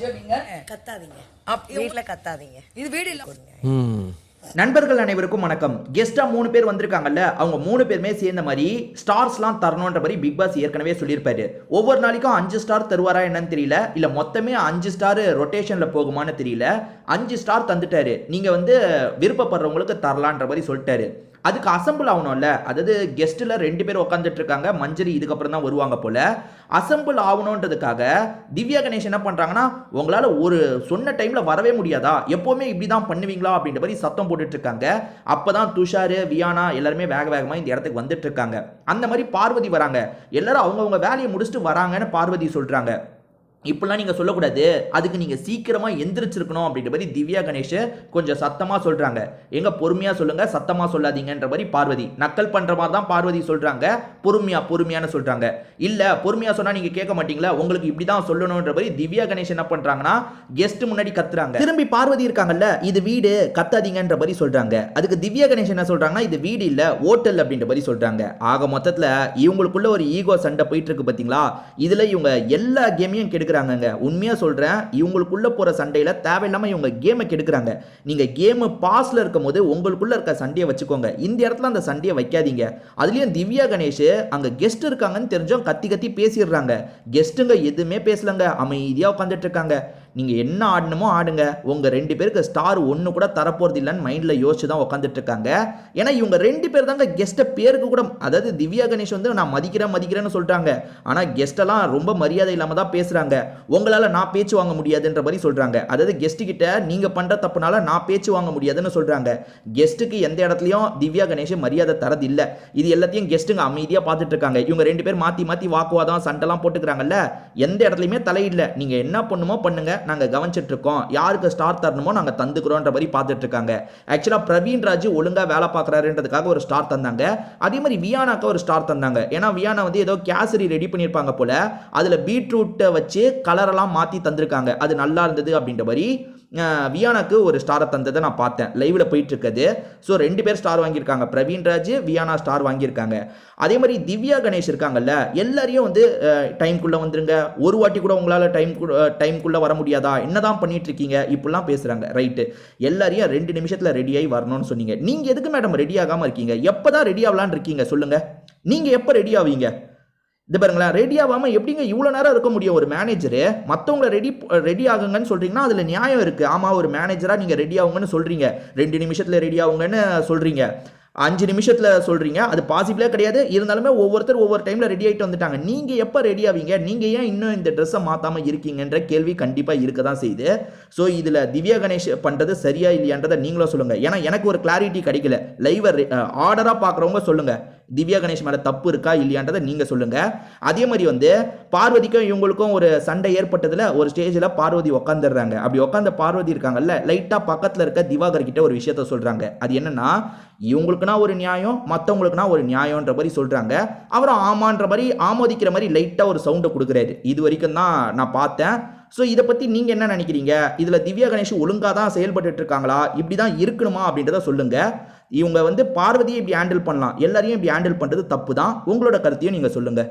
கத்தாதீங்க, வீட்டில் கத்தாதீங்க, இது வீடு இல்லை. நண்பர்கள் அனைவருக்கும் வணக்கம். கெஸ்டா 3 பேர் வந்திருக்காங்கல்ல, அவங்க 3 பேருமே சேர்ந்த மாதிரி ஸ்டார்ஸ்லாம் தரணுன்ற மாதிரி பிக் பாஸ் ஏற்கனவே சொல்லியிருப்பாரு. ஒவ்வொரு நாளைக்கும் 5 ஸ்டார் தருவாரா என்னன்னு தெரியல, இல்ல மொத்தமே 5 ஸ்டார் ரொட்டேஷன்ல போகுமான்னு தெரியல. 5 ஸ்டார் தந்துட்டாரு, நீங்க வந்து விருப்பப்படுறவங்களுக்கு தரலான்ற மாதிரி சொல்லிட்டாரு. அதுக்கு அசம்பிள் ஆகணும்ல, அதாவது கெஸ்ட்டில் 2 பேர் உட்காந்துட்டு இருக்காங்க, மஞ்சரி இதுக்கப்புறம் தான் வருவாங்க போல. அசம்பிள் ஆகணுன்றதுக்காக திவ்யா கணேஷ் என்ன பண்ணுறாங்கன்னா, உங்களால் ஒரு சொன்ன டைமில் வரவே முடியாதா, எப்போவுமே இப்படி தான் பண்ணுவீங்களா அப்படின்ற மாதிரி சத்தம் போட்டுட்டு இருக்காங்க. அப்போ தான் துஷார், வியானா எல்லாருமே வேகமாக இந்த இடத்துக்கு வந்துட்டு இருக்காங்க. அந்த மாதிரி பார்வதி வராங்க, எல்லாரும் அவங்கவுங்க வேலையை முடிச்சுட்டு வராங்கன்னு பார்வதி சொல்கிறாங்க. இப்படிலாம் நீங்கள் சொல்லக்கூடாது, அதுக்கு நீங்கள் சீக்கிரமாக எந்திரிச்சிருக்கணும் அப்படின்ற மாதிரி திவ்யா கணேஷ் கொஞ்சம் சத்தமாக சொல்கிறாங்க. எங்க பொறுமையாக சொல்லுங்கள், சத்தமாக சொல்லாதீங்கன்ற மாதிரி பார்வதி நக்கல் பண்ணுற மாதிரி தான் பார்வதி சொல்கிறாங்க. பொறுமையானு சொல்கிறாங்க. இல்லை பொறுமையாக சொன்னால் நீங்கள் கேட்க மாட்டீங்களா, உங்களுக்கு இப்படி தான் சொல்லணுன்ற மாதிரி திவ்யா கணேஷ் என்ன பண்ணுறாங்கன்னா கெஸ்ட் முன்னாடி கத்துறாங்க. திரும்பி பார்வதி இருக்காங்கல்ல, இது வீடு கத்தாதீங்கன்ற மாதிரி சொல்கிறாங்க. அதுக்கு திவ்யா கணேஷ் என்ன சொல்கிறாங்கன்னா, இது வீடு இல்லை ஹோட்டல் அப்படின்ற மாதிரி சொல்கிறாங்க. ஆக மொத்தத்தில் இவங்களுக்குள்ள ஒரு ஈகோ சண்டை போயிட்டு இருக்கு பார்த்தீங்களா. இதில் இவங்க எல்லா கேமையும் கெடுக்க உண்மையா சொல்றேன், இவங்களுக்குள்ள போற சண்டையில தேவையில்லாம இவங்க கேமை கெடுக்கிறாங்க. நீங்க கேம் பாஸ்ல இருக்கும்போது உங்களுக்குள்ள இருக்க சண்டையை வச்சுக்கோங்க, இந்த இடத்துல அந்த சண்டையை வைக்காதீங்க. அதுலயும் திவ்யா கணேஷ் அங்க கெஸ்ட் இருக்காங்கன்னு தெரிஞ்சோம் கத்தி பேசிடுறாங்க. கெஸ்ட்டுங்க எதுவுமே பேசலங்க, அமைதியா உட்காந்துட்டு இருக்காங்க. நீங்க என்ன ஆடணுமோ ஆடுங்க, உங்க 2 பேருக்கு ஸ்டார் 1 கூட தரப்போறது இல்லைன்னு மைண்ட்ல யோசிச்சு தான் உட்காந்துட்டு இருக்காங்க. ஏன்னா இவங்க 2 பேர் தாங்க கெஸ்ட்டை பேருக்கு கூட, அதாவது திவ்யா கணேஷ் வந்து நான் மதிக்கிறேன்னு சொல்றாங்க, ஆனா கெஸ்ட் எல்லாம் ரொம்ப மரியாதை இல்லாம தான் பேசுறாங்க. உங்களால நான் பேச்சு வாங்க முடியாதுன்ற மாதிரி சொல்றாங்க. அதாவது கெஸ்ட் கிட்ட நீங்க பண்ற தப்புனால நான் பேச்சு வாங்க முடியாதுன்னு சொல்றாங்க. கெஸ்ட்டுக்கு எந்த இடத்துலயும் திவ்யா கணேஷ் மரியாதை தரது இல்ல. இது எல்லாத்தையும் கெஸ்ட்டுங்க அமைதியா பார்த்துட்டு இருக்காங்க. இவங்க 2 பேர் மாத்தி வாக்குவாதம் சண்டைலாம் போட்டுக்கிறாங்கல்ல, எந்த இடத்துலயுமே தலையிடல. நீங்க என்ன பண்ணுமோ பண்ணுங்க, நாங்க கவனிச்சிட்டு இருக்கோம், யாருக்கு ஸ்டார் தரணுமோ நாங்க தந்துக்கிறோம்ன்ற மாதிரி பார்த்துட்டு இருக்காங்க. ஆக்சுவலா பிரவீன் ராஜ் ஒழுங்கா வேலை பார்க்கறாருன்றதுக்காக ஒரு ஸ்டார் தந்தாங்க. அதே மாதிரி வியானாக்கு ஒரு ஸ்டார் தந்தாங்க. ஏன்னா வியானா வந்து ஏதோ கேசரி ரெடி பண்ணியிருப்பாங்க போல, அதுல பீட்ரூட்டை வச்சு கலரெல்லாம் மாத்தி தந்திருக்காங்க, அது நல்லா இருந்தது அப்படின்ற மாதிரி வியானாக்கு ஒரு ஸ்டாரை தந்ததை நான் பார்த்தேன், லைவ்ல போயிட்டு இருக்குது. ஸோ 2 பேர் ஸ்டார் வாங்கியிருக்காங்க, பிரவீன் ராஜ் வியானா ஸ்டார் வாங்கியிருக்காங்க. அதே மாதிரி திவ்யா கணேஷ் இருக்காங்கல்ல, எல்லாரையும் வந்து டைம்குள்ளே வந்துருங்க, ஒரு வாட்டி கூட உங்களால் டைம்குள்ளே வர முடியாதா, என்னதான் பண்ணிட்டு இருக்கீங்க இப்படிலாம் பேசுகிறாங்க. ரைட்டு, எல்லாரையும் 2 நிமிஷத்தில் ரெடியாகி வரணும்னு சொன்னீங்க. நீங்கள் எதுக்கு மேடம் ரெடி ஆகாமல் இருக்கீங்க, எப்போ தான் ரெடி ஆகலான்னு இருக்கீங்க சொல்லுங்கள். நீங்கள் எப்போ ரெடி ஆவீங்க? இது பாருங்களேன், ரெடி ஆகாமல் எப்படிங்க இவ்வளோ நேரம் இருக்க முடியும்? ஒரு மேனேஜரு மற்றவங்களை ரெடி ஆகுங்கன்னு சொல்கிறீங்கன்னா அதில் நியாயம் இருக்குது. ஆமாம், ஒரு மேனேஜராக நீங்கள் ரெடி ஆகுங்கன்னு சொல்கிறீங்க, 2 நிமிஷத்தில் ரெடி ஆகுங்கன்னு சொல்கிறீங்க, 5 நிமிஷத்தில் சொல்கிறீங்க, அது பாசிபிளே கிடையாது. இருந்தாலுமே ஒவ்வொருத்தர் ஒவ்வொரு டைமில் ரெடி ஆகிட்டு வந்துட்டாங்க. நீங்கள் எப்போ ரெடி ஆவீங்க? நீங்கள் ஏன் இன்னும் இந்த ட்ரெஸ்ஸை மாற்றாமல் இருக்கீங்கன்ற கேள்வி கண்டிப்பாக இருக்க தான் செய்யுது. ஸோ இதில் திவ்யா கணேஷ் பண்ணுறது சரியா இல்லையான்றதை நீங்களும் சொல்லுங்கள். ஏன்னா எனக்கு ஒரு கிளாரிட்டி கிடைக்கல. லைவை ஆர்டராக பார்க்குறவங்க சொல்லுங்கள், திவ்யா கணேஷ் மேலே தப்பு இருக்கா இல்லையான்றதை நீங்கள் சொல்லுங்கள். அதே மாதிரி வந்து பார்வதிக்கும் இவங்களுக்கும் ஒரு சண்டை ஏற்பட்டதில் ஒரு ஸ்டேஜில் பார்வதி உட்காந்துடுறாங்க. அப்படி உட்காந்த பார்வதி இருக்காங்கல்ல, லைட்டாக பக்கத்தில் இருக்க திவாகர் கிட்ட ஒரு விஷயத்த சொல்கிறாங்க. அது என்னன்னா, இவங்களுக்குனா ஒரு நியாயம், மற்றவங்களுக்குனா ஒரு நியாயம்ன்ற மாதிரி சொல்கிறாங்க. அவரும் ஆமான்ற மாதிரி ஆமோதிக்கிற மாதிரி லைட்டாக ஒரு சவுண்டை கொடுக்குறாரு. இது வரைக்கும் தான் நான் பார்த்தேன். ஸோ இதை பற்றி நீங்கள் என்ன நினைக்கிறீங்க? இதில் திவ்யா கணேஷ் ஒழுங்காக தான் செயல்பட்டு இருக்காங்களா, இப்படி தான் இருக்கணுமா அப்படின்றத சொல்லுங்கள். இவங்க வந்து பார்வதியை இப்படி ஹேண்டில் பண்ணலாம், எல்லாரையும் இப்படி ஹேண்டில் பண்ணுறது தப்பு தான். உங்களோட கருத்தையும் நீங்கள் சொல்லுங்கள்.